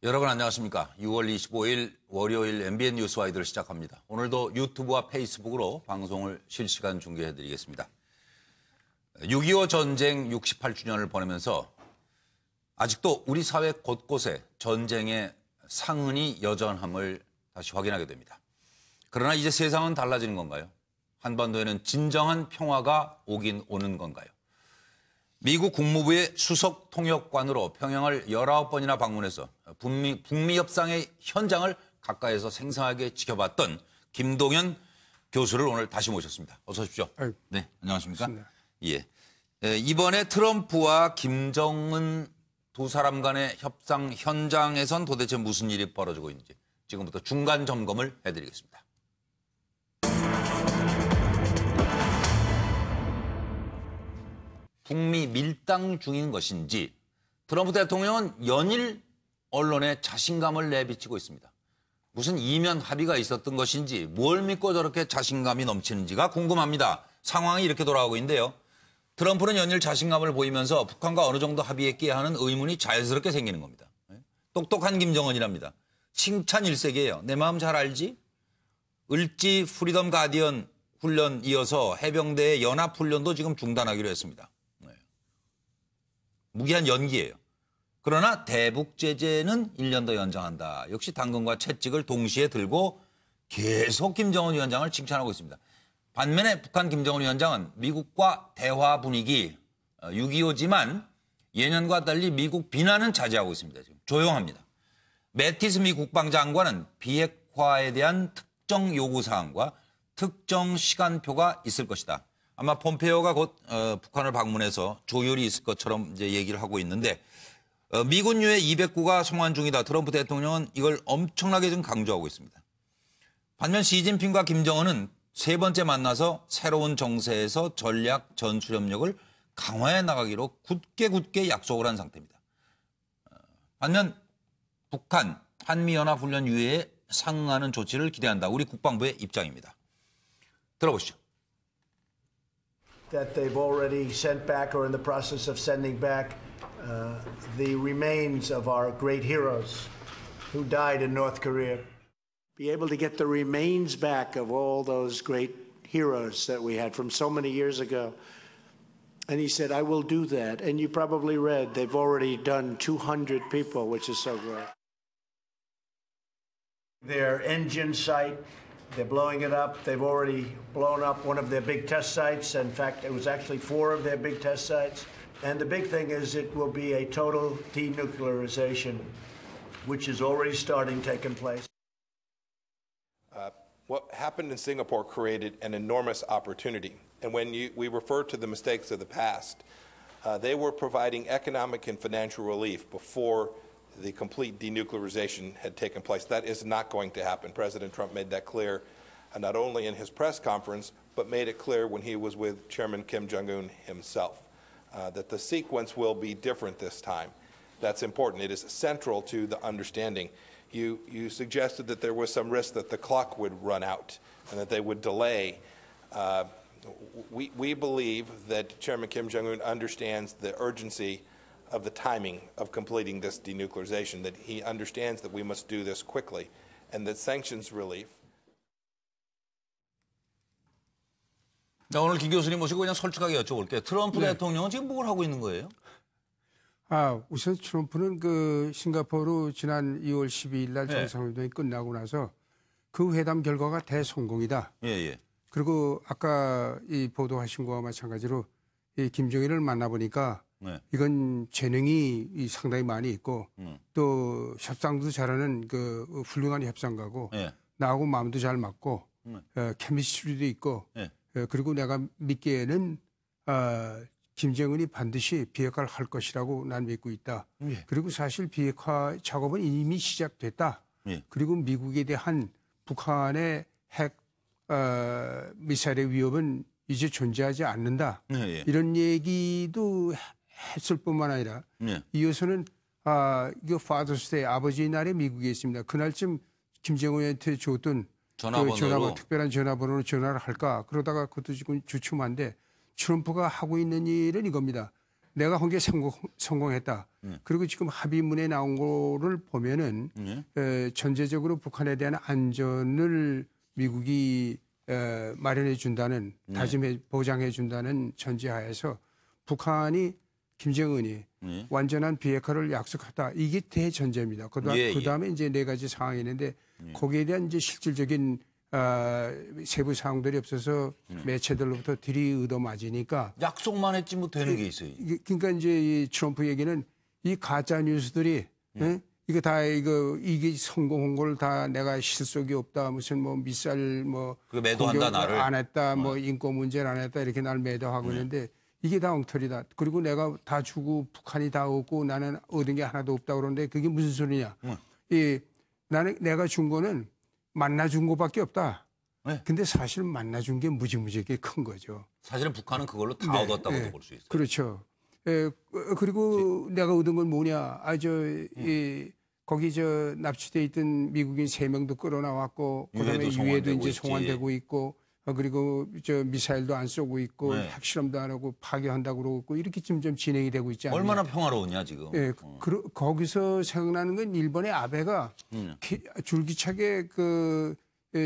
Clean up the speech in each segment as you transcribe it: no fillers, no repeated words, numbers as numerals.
여러분 안녕하십니까. 6월 25일 월요일 MBN 뉴스와이드를 시작합니다. 오늘도 유튜브와 페이스북으로 방송을 실시간 중계해드리겠습니다. 6.25 전쟁 68주년을 보내면서 아직도 우리 사회 곳곳에 전쟁의 상흔이 여전함을 다시 확인하게 됩니다. 그러나 이제 세상은 달라지는 건가요? 한반도에는 진정한 평화가 오긴 오는 건가요? 미국 국무부의 수석 통역관으로 평양을 19번이나 방문해서 북미 협상의 현장을 가까이서 생생하게 지켜봤던 김동연 교수를 오늘 다시 모셨습니다. 어서 오십시오. 네, 안녕하십니까? 좋습니다. 예. 이번에 트럼프와 김정은 두 사람 간의 협상 현장에선 도대체 무슨 일이 벌어지고 있는지 지금부터 중간 점검을 해드리겠습니다. 북미 밀당 중인 것인지 트럼프 대통령은 연일 언론에 자신감을 내비치고 있습니다. 무슨 이면 합의가 있었던 것인지 뭘 믿고 저렇게 자신감이 넘치는지가 궁금합니다. 상황이 이렇게 돌아가고 있는데요. 트럼프는 연일 자신감을 보이면서 북한과 어느 정도 합의했기에 하는 의문이 자연스럽게 생기는 겁니다. 똑똑한 김정은이랍니다. 칭찬 일색이에요. 내 마음 잘 알지? 을지 프리덤 가디언 훈련 이어서 해병대의 연합훈련도 지금 중단하기로 했습니다. 무기한 연기예요. 그러나 대북 제재는 1년 더 연장한다. 역시 당근과 채찍을 동시에 들고 계속 김정은 위원장을 칭찬하고 있습니다. 반면에 북한 김정은 위원장은 미국과 대화 분위기 6.25지만 예년과 달리 미국 비난은 자제하고 있습니다. 지금 조용합니다. 매티스 미 국방장관은 비핵화에 대한 특정 요구사항과 특정 시간표가 있을 것이다. 아마 폼페이오가 곧 북한을 방문해서 조율이 있을 것처럼 이제 얘기를 하고 있는데 미군 유해 209가 송환 중이다. 트럼프 대통령은 이걸 엄청나게 좀 강조하고 있습니다. 반면 시진핑과 김정은은 세 번째 만나서 새로운 정세에서 전략 전술협력을 강화해 나가기로 굳게 약속을 한 상태입니다. 반면 북한 한미연합훈련 유예에 상응하는 조치를 기대한다. 우리 국방부의 입장입니다. 들어보시죠. That they've already sent back or in the process of sending back the remains of our great heroes who died in North Korea. Be able to get the remains back of all those great heroes that we had from so many years ago. And he said, I will do that. And you probably read they've already done 200 people, which is so great. Their engine site, they're blowing it up. They've already blown up one of their big test sites. In fact, it was actually 4 of their big test sites. And the big thing is it will be a total denuclearization, which is already taking place. What happened in Singapore created an enormous opportunity. And when we refer to the mistakes of the past, they were providing economic and financial relief before the complete denuclearization had taken place. That is not going to happen. President Trump made that clear not only in his press conference, but made it clear when he was with Chairman Kim Jong-un himself, that the sequence will be different this time. That's important. It is central to the understanding. You suggested that there was some risk that the clock would run out and that they would delay. We believe that Chairman Kim Jong-un understands the urgency of the timing of completing this denuclearization, that he understands that we must do this quickly, and that sanctions relief. 오늘 김 교수님 모시고 그냥 솔직하게 여쭤볼게요. 트럼프 대통령은 지금 뭘 하고 있는 거예요? 우선 트럼프는 싱가포르 지난 2월 12일 날 정상회담이 끝나고 나서 그 회담 결과가 대성공이다. 예. 그리고 아까 이 보도하신 거와 마찬가지로 이 김정일을 만나보니까 이건 재능이 상당히 많이 있고 또 협상도 잘하는 훌륭한 협상가고 나하고 마음도 잘 맞고 케미스트리도 있고 그리고 내가 믿기에는 김정은이 반드시 비핵화를 할 것이라고 난 믿고 있다. 그리고 사실 비핵화 작업은 이미 시작됐다. 그리고 미국에 대한 북한의 핵 미사일의 위협은 이제 존재하지 않는다. 이런 얘기도 했을 뿐만 아니라 이어서는 이거 파더스데이 아버지의 날에 미국에 있습니다. 그날쯤 김정은한테 줬던 전화번호, 특별한 전화번호로 전화를 할까? 그러다가 그것도 지금 주춤한데 트럼프가 하고 있는 일은 이겁니다. 내가 한 게 성공했다. 그리고 지금 합의문에 나온 거를 보면은 전제적으로 북한에 대한 안전을 미국이 마련해 준다는 다짐해 보장해 준다는 전제하에서 북한이 김정은이 완전한 비핵화를 약속했다. 이게 대전제입니다. 그다음에 이제 네 가지 상황이 있는데 거기에 대한 이제 실질적인 세부 사항들이 없어서 매체들로부터 들이얻어 맞으니까 약속만 했지 뭐 되는 게 있어요. 그러니까 이제 이 트럼프 얘기는 이 가짜 뉴스들이 이거 다 이게 성공한 걸 다 내가 실속이 없다 무슨 뭐 미사일 뭐 매도한다 공격을 나를 안 했다 뭐 인권 문제를 안 했다 이렇게 날 매도하고 있는데 이게 다 엉터리다. 그리고 내가 다 주고 북한이 다 얻고 나는 얻은 게 하나도 없다 그러는데 그게 무슨 소리냐? 나는 내가 준 거는 만나준 거밖에 없다. 네. 근데 사실 만나준 게 무지무지하게 큰 거죠. 사실은 북한은 그걸로 다 얻었다고도 볼 수 있어요. 그렇죠. 그리고 내가 얻은 건 뭐냐? 거기 납치돼 있던 미국인 3명도 끌어나왔고, 그다음에 유해도 이제 송환되고 있고, 그리고 미사일도 안 쏘고 있고, 핵실험도 안 하고 파괴한다고 그러고 있고 이렇게 좀 진행이 되고 있지 않나요? 얼마나 평화로웠냐 지금. 거기서 생각나는 건 일본의 아베가 줄기차게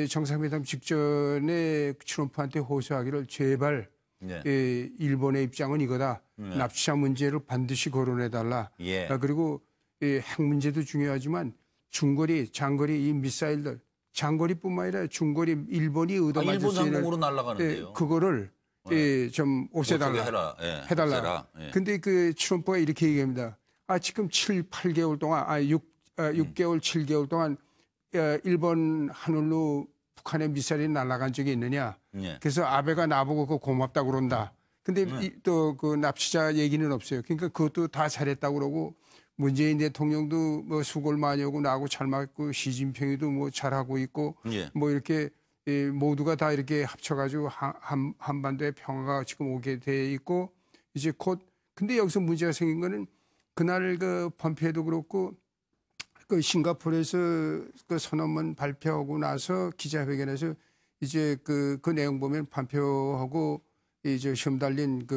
정상회담 직전에 트럼프한테 호소하기를 제발 일본의 입장은 이거다. 납치자 문제를 반드시 거론해달라. 그리고 핵 문제도 중요하지만 중거리, 장거리 이 미사일들 장거리뿐만 아니라 중거리 일본이 얻어맞을 일본 수 있는 상공으로 날아가는데요. 그거를 좀 없애달라. 해달라. 근데 트럼프가 이렇게 얘기합니다. 지금 7, 8개월 동안 6개월, 7개월 동안 일본 하늘로 북한의 미사일이 날아간 적이 있느냐. 그래서 아베가 나보고 그거 고맙다고 그런다. 근데 또 그 납치자 얘기는 없어요. 그러니까 그것도 다 잘했다고 그러고 문재인 대통령도 뭐 수고를 많이 하고 나하고 잘 맞고 시진핑이도 뭐 잘하고 있고 뭐 이렇게 모두가 다 이렇게 합쳐가지고 한반도의 평화가 지금 오게 돼 있고 이제 곧 근데 여기서 문제가 생긴 거는 그날 펌페이도 그렇고 싱가포르에서 선언문 발표하고 나서 기자회견에서 이제 그 내용 보면 펌페이오하고 이제 시험 달린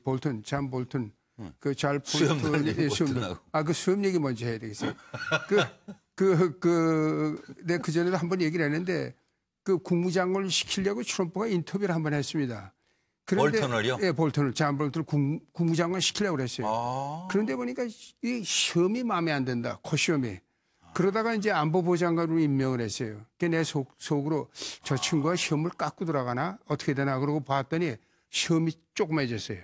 볼턴, 잠 볼턴 수염 달린 수염 얘기 먼저 해야 되겠어요. 내가 그전에도 한번 얘기를 했는데 국무장관을 시키려고 트럼프가 인터뷰를 한번 했습니다. 볼턴을요? 예, 볼턴을. 잠 볼턴을 국무장관 시키려고 그랬어요. 그런데 보니까 이 시험이 마음에 안 든다. 코시험이. 그러다가 이제 안보부 장관으로 임명을 했어요. 내 속으로 저 친구가 시험을 깎고 들어가나? 어떻게 되나? 그러고 봤더니 시험이 조그매졌어요.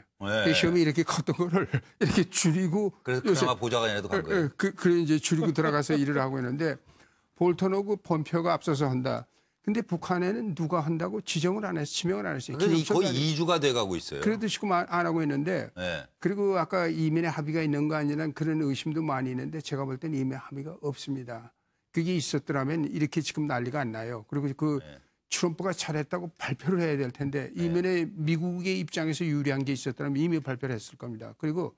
시험이 이렇게 컸던 거를 이렇게 줄이고. 그래서 그나마 보좌관이라도 간 거예요. 그래 이제 줄이고 들어가서 일을 하고 있는데 볼턴하고 펌페오가 앞서서 한다. 근데 북한에는 누가 한다고 지정을 안 했어요. 지명을 안 했어요. 거의 2주가 돼가고 있어요. 그래도 지금 안 하고 있는데 그리고 아까 이민의 합의가 있는 거 아니냐는 그런 의심도 많이 있는데 제가 볼 때는 이민의 합의가 없습니다. 그게 있었더라면 이렇게 지금 난리가 안 나요. 그리고 트럼프가 잘했다고 발표를 해야 될 텐데 이민의 미국의 입장에서 유리한 게 있었더라면 이미 발표를 했을 겁니다. 그리고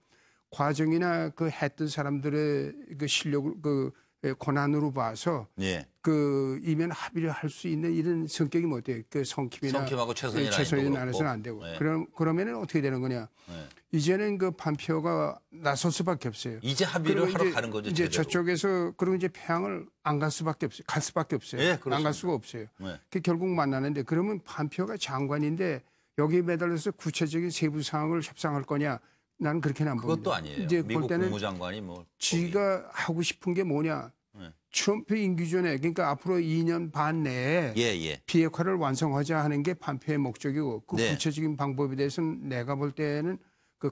과정이나 했던 사람들의 실력을 권한으로 봐서 이면 합의를 할 수 있는 이런 성격이 뭐 어때요? 성킴하고 최선이 안에서는 안 되고. 그러면은 어떻게 되는 거냐? 이제는 펌페오가 나설 수밖에 없어요. 이제 합의를 하러 가는 거죠. 이제 저쪽에서 그리고 이제 평양을 안 갈 수밖에 없어요. 갈 수밖에 없어요. 안 갈 수가 없어요. 결국 만나는데 그러면 펌페오가 장관인데 여기 매달려서 구체적인 세부 사항을 협상할 거냐? 나는 그렇게는 안 봅니다. 그것도 아니에요. 이제 미국 볼 때는 국무장관이 지가 하고 싶은 게 뭐냐? 트럼프 임기 전에 그러니까 앞으로 2년 반 내에 비핵화를 완성하자 하는 게 펌페오의 목적이고 구체적인 방법에 대해서는 내가 볼 때는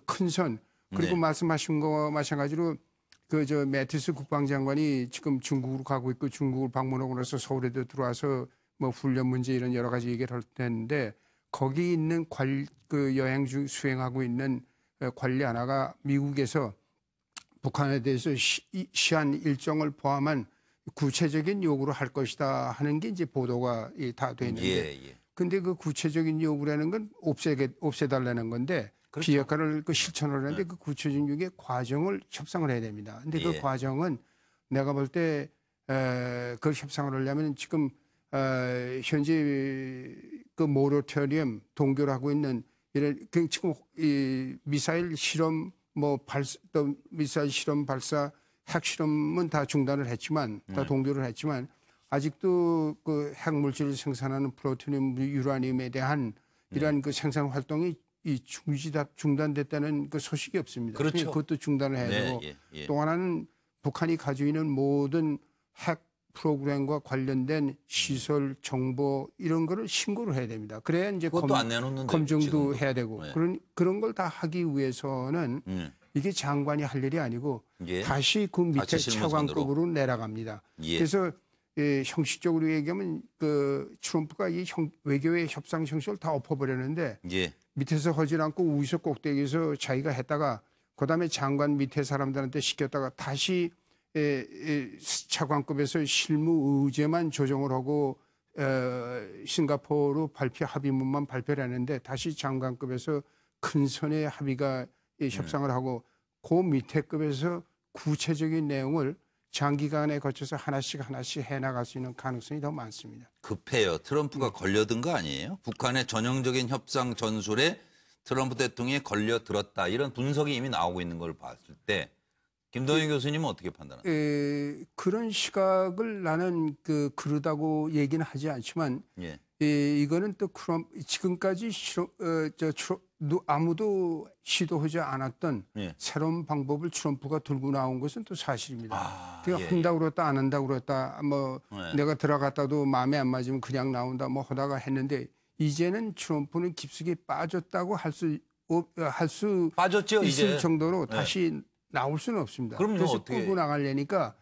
큰 선 그리고 말씀하신 거와 마찬가지로 매티스 국방장관이 지금 중국으로 가고 있고 중국을 방문하고 나서 서울에도 들어와서 뭐 훈련 문제 이런 여러 가지 얘기를 할 텐데 거기 있는 여행 중 수행하고 있는 관리 하나가 미국에서 북한에 대해서 시한 일정을 포함한 구체적인 요구를 할 것이다 하는 게 이제 보도가 다 돼 있는데 근데 구체적인 요구라는 건 없애달라는 건데 그렇죠. 비핵화를 실천을 하는데 그 구체적인 요구의 과정을 협상을 해야 됩니다. 근데 그 과정은 내가 볼 때 그걸 협상을 하려면 지금 현재 모라토리엄 동결하고 있는 이런 지금 이 미사일 실험 뭐 또 미사일 실험 발사 핵 실험은 다 중단을 했지만 다 동결을 했지만 아직도 그 핵물질을 생산하는 플루토늄, 유라늄에 대한 이러한 그 생산 활동이 이 중단됐다는 그 소식이 없습니다. 그렇죠. 그것도 중단을 해야 되고 또 하나는 북한이 가지고 있는 모든 핵 프로그램과 관련된 시설, 정보 이런 거를 신고를 해야 됩니다. 그래야 이제 그것도 안 내놓는데 검증도 지금도. 해야 되고 그런 걸 다 하기 위해서는 이게 장관이 할 일이 아니고 다시 그 밑에 다시 실무선으로. 차관급으로 내려갑니다. 그래서 형식적으로 얘기하면 그 트럼프가 이 외교의 협상 형식을 다 엎어버렸는데 밑에서 하지 않고 위에서 꼭대기에서 자기가 했다가 그다음에 장관 밑에 사람들한테 시켰다가 다시 차관급에서 실무 의제만 조정을 하고 싱가포르 합의문만 발표를 했는데 다시 장관급에서 큰 선의 합의가 협상을 하고 그 밑에 급에서 구체적인 내용을 장기간에 거쳐서 하나씩 해나갈 수 있는 가능성이 더 많습니다. 급해요. 트럼프가 걸려든 거 아니에요? 북한의 전형적인 협상 전술에 트럼프 대통령이 걸려들었다. 이런 분석이 이미 나오고 있는 걸 봤을 때 김동연 교수님은 어떻게 판단하세요? 그런 시각을 나는 그러다고 얘기는 하지 않지만 이거는 또 지금까지 아무도 시도하지 않았던 새로운 방법을 트럼프가 들고 나온 것은 또 사실입니다. 그러니까 한다고 그랬다 안 한다고 그랬다 뭐 내가 들어갔다도 마음에 안 맞으면 그냥 나온다 뭐 하다가 했는데 이제는 트럼프는 깊숙이 빠졌다고 할 수 빠졌죠, 있을 이제. 정도로 다시 나올 수는 없습니다. 그럼요, 그래서 어떻게. 끌고 나가려니까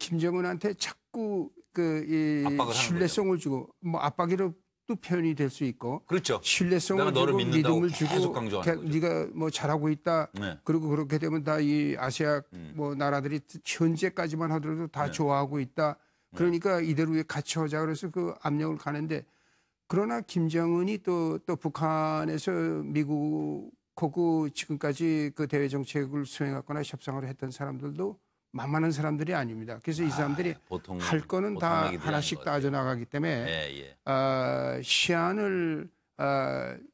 김정은한테 자꾸 압박을 하는 신뢰성을 주고 뭐 압박이라도 표현이 될 수 있고 그렇죠. 신뢰성을 내가 너를 주고 믿는다고 믿음을 계속 주고 강조하는 거죠. 네가 뭐 잘하고 있다. 그리고 그렇게 되면 다 이 아시아 뭐 나라들이 현재까지만 하더라도 다 좋아하고 있다. 그러니까 이대로 같이 하자 그래서 그 압력을 가는데 그러나 김정은이 또 북한에서 미국하고 지금까지 그 대외 정책을 수행하거나 협상을 했던 사람들도 만만한 사람들이 아닙니다. 그래서 이 사람들이 할 거는 다 하나씩 따져나가기 때문에 시한을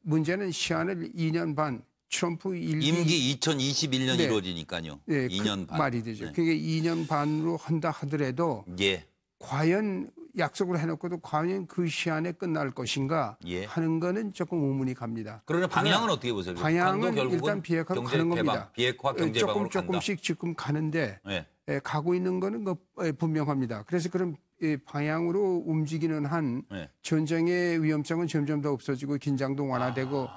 문제는 시한을 2년 반 트럼프 임기 2021년 이루어지니까요. 2년 반. 말이 되죠. 그게 2년 반으로 한다 하더라도 과연 약속을 해놓고도 과연 그 시한에 끝날 것인가 하는 거는 조금 의문이 갑니다. 그러나 방향은 어떻게 보세요? 방향은 일단 비핵화로 가는 겁니다. 비핵화 경제 방향으로 조금씩 지금 가는데 가고 있는 거는 분명합니다. 그래서 그런 방향으로 움직이는 한 전쟁의 위험성은 점점 더 없어지고 긴장도 완화되고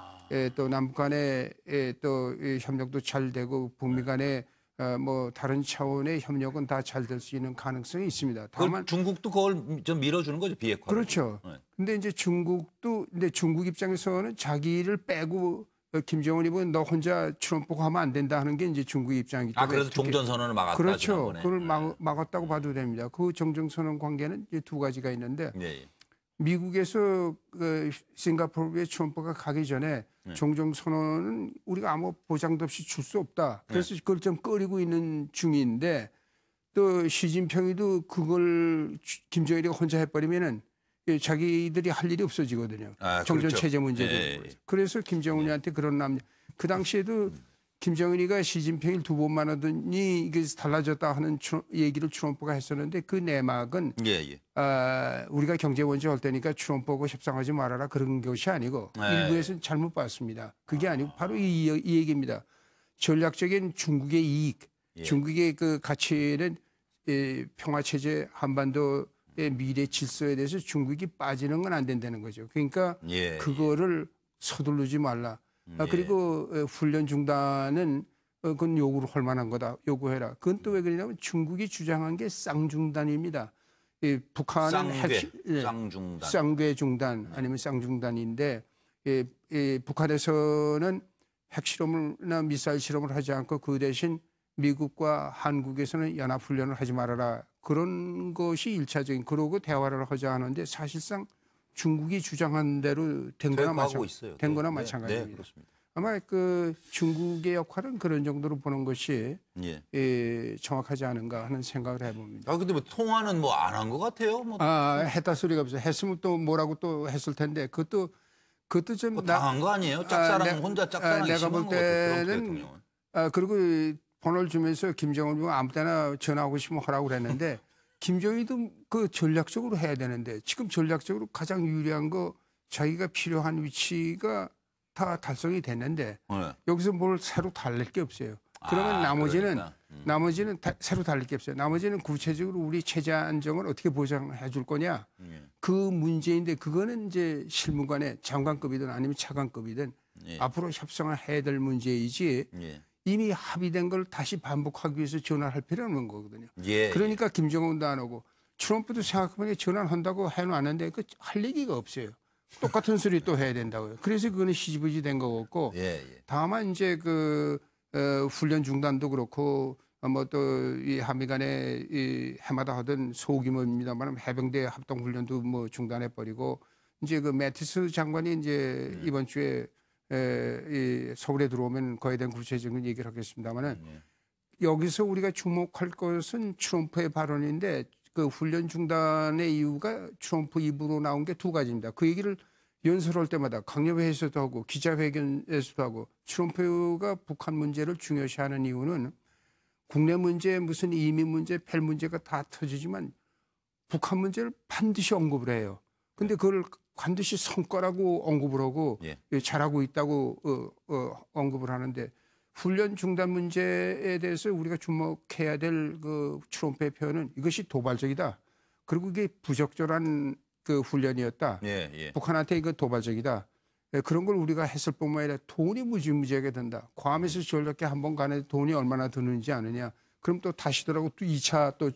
또 남북 간의 또 협력도 잘 되고 북미 간의 뭐 다른 차원의 협력은 다 잘 될 수 있는 가능성이 있습니다. 다만 중국도 그걸 좀 밀어주는 거죠, 비핵화. 그렇죠. 근데 이제 근데 중국 입장에서는 자기를 빼고 김정은이 보면 너 혼자 트럼프가 하면 안 된다 하는 게 이제 중국 입장이기 때문에. 그래서 종전선언을 막았다. 그렇죠. 그걸 막았다고 봐도 됩니다. 그 종전선언 관계는 이제 두 가지가 있는데 미국에서 싱가포르에 트럼프가 가기 전에 종전선언은 우리가 아무 보장도 없이 줄 수 없다. 그래서 그걸 좀 꺼리고 있는 중인데 또 시진핑이도 그걸 김정일이가 혼자 해버리면은 자기들이 할 일이 없어지거든요. 정전 체제 문제도. 그래서 김정은이한테 그런 그 당시에도 김정은이가 시진핑을 두 번 만나더니 이게 달라졌다 하는 얘기를 트럼프가 했었는데 그 내막은 우리가 경제 원조 할 때니까 트럼프하고 협상하지 말아라 그런 것이 아니고 일부에서는 잘못 봤습니다. 그게 아니고 바로 이 얘기입니다. 전략적인 중국의 이익, 중국의 그 가치는 평화체제 한반도의 미래 질서에 대해서 중국이 빠지는 건 안 된다는 거죠. 그러니까 그거를 서두르지 말라. 그리고 훈련 중단은 그건 요구를 할 만한 거다. 요구해라. 그건 또 왜 그러냐면 중국이 주장한 게 쌍중단입니다. 북한은 쌍괴 중단 아니면 쌍중단인데 북한에서는 핵실험이나 미사일 실험을 하지 않고 그 대신 미국과 한국에서는 연합훈련을 하지 말아라. 그런 것이 일차적인 그러고 대화를 하자 하는데 사실상 중국이 주장한 대로 된 거나 마찬가지입니다. 그렇습니다. 아마 그 중국의 역할은 그런 정도로 보는 것이 정확하지 않은가 하는 생각을 해봅니다. 근데 뭐 통화는 뭐 안 한 것 같아요. 했다 소리가 없어요. 했으면 또 뭐라고 또 했을 텐데 그것도 좀 당한 거 아니에요? 짝사랑 혼자 짝사랑이 내가 심한 볼 것 같아요. 때는 그리고 이 번호를 주면서 김정은 보고 아무 때나 전화하고 싶으면 하라고 그랬는데 김정일도 그 전략적으로 해야 되는데 지금 전략적으로 가장 유리한 거 자기가 필요한 위치가 다 달성이 됐는데 여기서 뭘 새로 달랠 게 없어요. 그러면 나머지는 새로 달릴 게 없어요. 나머지는 구체적으로 우리 체제 안정을 어떻게 보장해 줄 거냐. 그 문제인데 그거는 이제 실무관의 장관급이든 아니면 차관급이든 앞으로 협상을 해야 될 문제이지 이미 합의된 걸 다시 반복하기 위해서 전화를 할 필요는 없는 거거든요. 그러니까 김정은도 안 오고 트럼프도 생각해보니 전화를 한다고 해놨는데 그 할 얘기가 없어요. 똑같은 소리 또 해야 된다고요. 그래서 그거는 시지부지 된 거고 다만 이제 그 훈련 중단도 그렇고 뭐 또 이 한미 간에 이 해마다 하던 소규모입니다만 해병대 합동 훈련도 뭐 중단해 버리고 이제 그 매티스 장관이 이제 이번 주에 이 서울에 들어오면 거기에 대한 구체적인 얘기를 하겠습니다만은 여기서 우리가 주목할 것은 트럼프의 발언인데 그 훈련 중단의 이유가 트럼프 입으로 나온 게 두 가지입니다. 그 얘기를 연설할 때마다 강력회에서도 하고 기자회견에서도 하고 트럼프가 북한 문제를 중요시하는 이유는 국내 문제 무슨 이민 문제, 펠 문제가 다 터지지만 북한 문제를 반드시 언급을 해요. 근데 그걸 반드시 성과라고 언급을 하고 잘하고 있다고 언급을 하는데 훈련 중단 문제에 대해서 우리가 주목해야 될 그 트럼프의 표현은 이것이 도발적이다. 그리고 이게 부적절한 그 훈련이었다. 북한한테 이거 도발적이다. 그런 걸 우리가 했을 뿐만 아니라 돈이 무지무지하게 든다. 괌에서 저렇게 한 번 가는데 돈이 얼마나 드는지 아느냐. 그럼 또 다시 들어가고 또 2차 또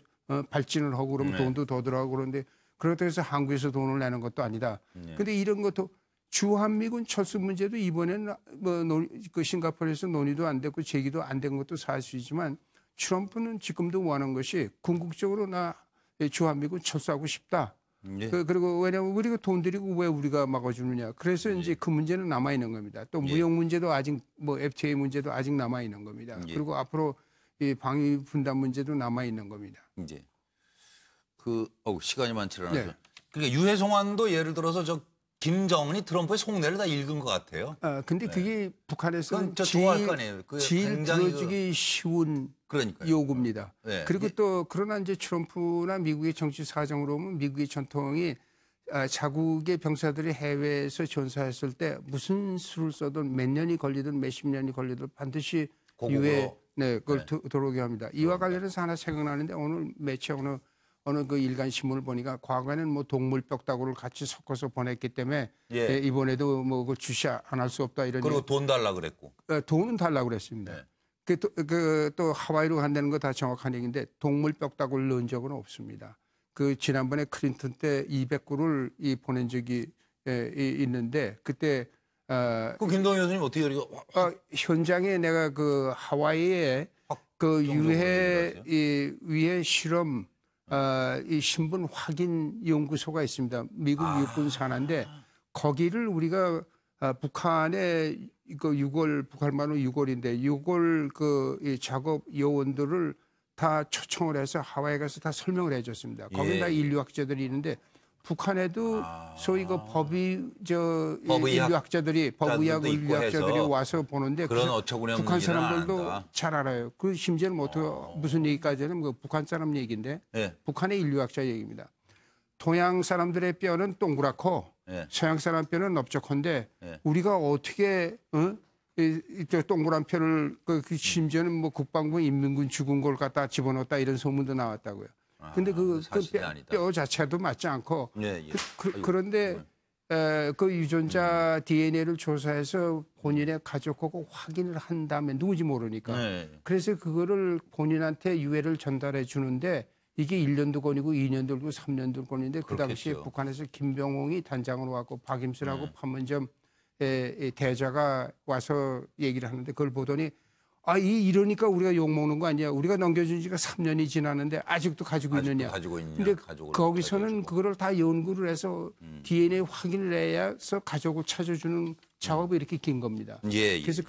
발진을 하고 그러면 돈도 더 들어가고 그러는데 그렇다고 해서 한국에서 돈을 내는 것도 아니다. 근데 이런 것도 주한미군 철수 문제도 이번에는 그 싱가포르에서 논의도 안 됐고 제기도 안 된 것도 사실이지만 트럼프는 지금도 원하는 것이 궁극적으로 나 주한미군 철수하고 싶다. 그리고 왜냐하면 우리가 돈 들이고 왜 우리가 막아주느냐. 그래서 이제 그 문제는 남아있는 겁니다. 또 무역 문제도 아직 뭐 FTA 문제도 아직 남아있는 겁니다. 그리고 앞으로 이 방위 분담 문제도 남아있는 겁니다. 이제 시간이 많지 않아서. 그러니까 유해송환도 예를 들어서 저 김정은이 트럼프의 속내를 다 읽은 것 같아요. 근데 그게 북한에서는 좋아할 거 아니에요. 제일 들어주기 쉬운 요구입니다. 그리고 또 그러나 이제 트럼프나 미국의 정치 사정으로 보면 미국의 전통이 자국의 병사들이 해외에서 전사했을 때 무슨 수를 써든 몇 년이 걸리든 몇십 년이 걸리든 반드시 유해 그걸 들어오게 합니다. 이와 관련해서 하나 생각나는데 오늘 매체 어느 그 일간 신문을 보니까 과거에는 뭐 동물 뼈다구를 같이 섞어서 보냈기 때문에 이번에도 뭐 그걸 주시 안 할 수 없다 이런. 그리고 돈 달라 그랬고. 돈은 달라 그랬습니다. 또 하와이로 간다는 거 다 정확한 얘기인데 동물 뼈다구를 넣은 적은 없습니다. 그 지난번에 클린턴 때 200구를 보낸 적이 있는데 그때 그 김동연 교수님 어떻게 이렇게 현장에 내가 그 하와이에 그 유해 위해 실험 이 신분 확인 연구소가 있습니다. 미국 육군 산하인데 거기를 우리가 북한의 그 6월 북한만으로 6월인데 6월 이 작업 요원들을 다 초청을 해서 하와이 가서 다 설명을 해줬습니다. 거기 다 인류학자들이 있는데 북한에도 소위 그 인류학자들이 법의학 인류학자들이 와서 보는데 그런 어처구니 없는 북한 사람들도 안다. 잘 알아요. 그 심지어는 무슨 얘기까지는 그 북한 사람 얘기인데 북한의 인류학자 얘기입니다. 동양 사람들의 뼈는 동그랗고 서양 사람 뼈는 넓적한데 우리가 어떻게 동그란 뼈를 심지어는 뭐 국방부 인민군 죽은 걸 갖다 집어넣었다 이런 소문도 나왔다고요. 근데 그 뼈 자체도 맞지 않고 그런데 그 유전자 DNA를 조사해서 본인의 가족하고 확인을 한 다음에 누구지 모르니까 그래서 그거를 본인한테 유해를 전달해 주는데 이게 1년도 건이고 2년도 걸리고 3년도 걸리는데 그 당시에 북한에서 김병홍이 단장으로 왔고 박임슬하고 판문점 대자가 와서 얘기를 하는데 그걸 보더니 이러니까 우리가 욕먹는 거 아니야. 우리가 넘겨준 지가 3년이 지났는데 아직도 가지고 있느냐. 근데 거기서는 그거를 다 연구를 해서 DNA 확인을 해서 가족을 찾아주는 작업이 이렇게 긴 겁니다. 그래서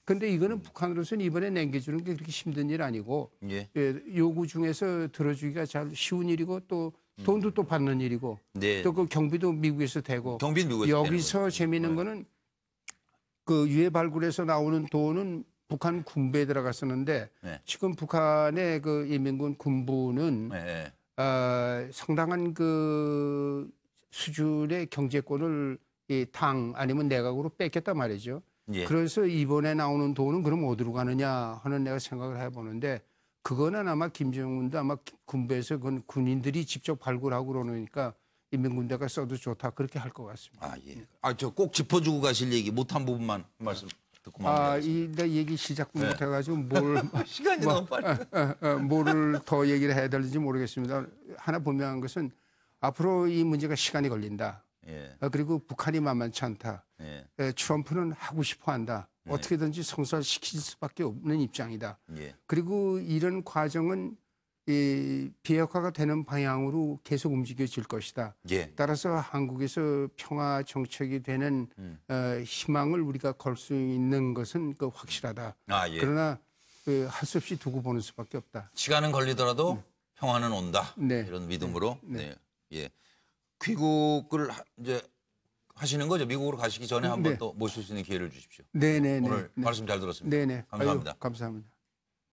근데 이거는 북한으로서는 이번에 남겨주는 게 그렇게 힘든 일 아니고 요구 중에서 들어주기가 잘 쉬운 일이고 또 돈도 또 받는 일이고 또 그 경비도 미국에서 되고 여기서 재미있는 거는 그 유해 발굴에서 나오는 돈은 북한 군부에 들어갔었는데 네. 지금 북한의 그 인민군 군부는 네. 상당한 그 수준의 경제권을 이 당 아니면 내각으로 뺏겼단 말이죠. 예. 그래서 이번에 나오는 돈은 그럼 어디로 가느냐 하는 내가 생각을 해보는데 그거는 아마 김정은도 아마 군부에서 그건 군인들이 직접 발굴하고 그러니까 인민군대가 써도 좋다 그렇게 할 것 같습니다. 아, 예. 저 꼭 짚어주고 가실 얘기 못한 부분만 말씀 듣고 마무리하겠습니다. 내 얘기 시작 못해가지고 뭘 시간이 너무 빨리. 뭐를 더 얘기를 해야 될지 모르겠습니다. 하나 분명한 것은 앞으로 이 문제가 시간이 걸린다. 예. 그리고 북한이 만만치 않다. 예. 트럼프는 하고 싶어 한다. 어떻게든지 성사시킬 수밖에 없는 입장이다. 예. 그리고 이런 과정은 이 비핵화가 되는 방향으로 계속 움직여질 것이다. 예. 따라서 한국에서 평화 정책이 되는 희망을 우리가 걸 수 있는 것은 그 확실하다. 아, 예. 그러나 할 수 없이 두고 보는 수밖에 없다. 시간은 걸리더라도 평화는 온다. 네. 이런 믿음으로. 네. 예. 귀국을 이제 하시는 거죠. 미국으로 가시기 전에 한번 네. 또 모실 수 있는 기회를 주십시오. 네네네. 오늘 말씀 잘 들었습니다. 네네. 감사합니다. 아유, 감사합니다.